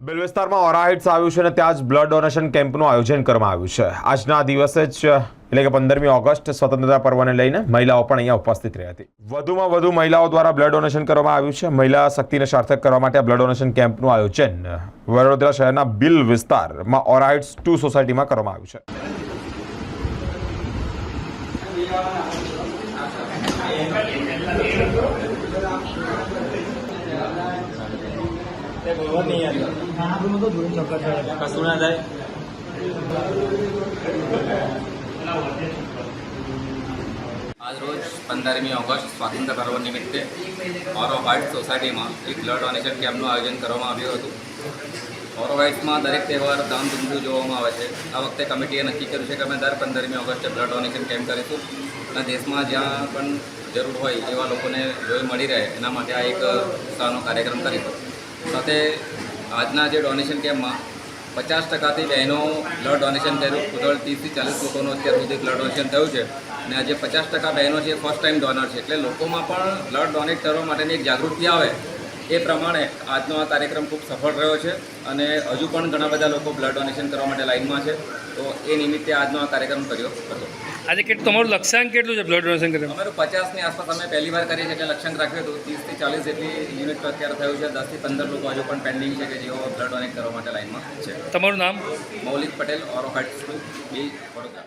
Bill વિસ્તારમાં ઓરા heights આવ્યું છે અને ત્યાં જ બ્લડ ડોનેશન કેમ્પનું આયોજન કરવામાં આવ્યું છે। આજના દિવસે જ એટલે કે 15મી ઓગસ્ટ સ્વતંત્રતા પર્વને લઈને મહિલાઓ પણ અહીંયા ઉપસ્થિત રહી હતી। વધુમાં વધુ મહિલાઓ દ્વારા બ્લડ ડોનેશન કરવામાં આવ્યું છે। મહિલા શક્તિને સાર્થક કરવા માટે આ બ્લડ ડોનેશન કેમ્પનું આયોજન વડોદરા શહેરના બિલ વિસ્તારમાં ઓરા હાઇટ્સ 2 સોસાયટીમાં કરવામાં આવ્યું છે। કશું ના થાય। આજ રોજ 15મી ઓગસ્ટ સ્વાતંત્ર્ય પર્વ નિમિત્તે ઓરો હાઇટ્સ સોસાયટીમાં એક બ્લડ ડોનેશન કેમ્પનું આયોજન કરવામાં આવ્યું હતું। ઓરો હાઇટ્સમાં દરેક તહેવાર ધામધૂમથી જોવામાં આવે છે। આ વખતે કમિટીએ નક્કી કર્યું છે કે અમે દર 15મી ઓગસ્ટે બ્લડ ડોનેશન કેમ્પ કરીશું અને દેશમાં જ્યાં પણ જરૂર હોય એવા લોકોને લોહી મળી રહે એના માટે આ એક ઉત્સાહનો કાર્યક્રમ કરીશું। સાથે આજના જે ડોનેશન કેમ્પમાં 50%થી બહેનો બ્લડ ડોનેશન કર્યું। ટોટલ 30થી 40 લોકોનું અત્યાર સુધી બ્લડ ડોનેશન થયું છે અને આજે 50% બહેનો છે ફર્સ્ટ ટાઈમ ડોનર છે, એટલે લોકોમાં પણ બ્લડ ડોનેટ કરવા માટેની એક જાગૃતિ આવે એ પ્રમાણે આજનો આ કાર્યક્રમ ખૂબ સફળ રહ્યો છે અને હજુ પણ ઘણા બધા લોકો બ્લડ ડોનેશન કરવા માટે લાઇનમાં છે, તો એ નિમિત્તે આજનો આ કાર્યક્રમ કર્યો હતો। આજે તમારું લક્ષ્યાંક કેટલું છે બ્લડ ડોનેશન કરવા? અમારું 50ની આસપાસ અમે પહેલી વાર કરીએ છીએ, એટલે લક્ષ્યાંક રાખ્યું હતું 30થી 40 જેટલી યુનિટ અત્યારે થયું છે। 10થી 15 લોકો હજુ પણ પેન્ડિંગ છે કે જેઓ બ્લડ ડોનેટ કરવા માટે લાઇનમાં છે। તમારું નામ? મૌલિક પટેલ, ઓરો હાઇટ્સ 2, બિલ, વડોદરા।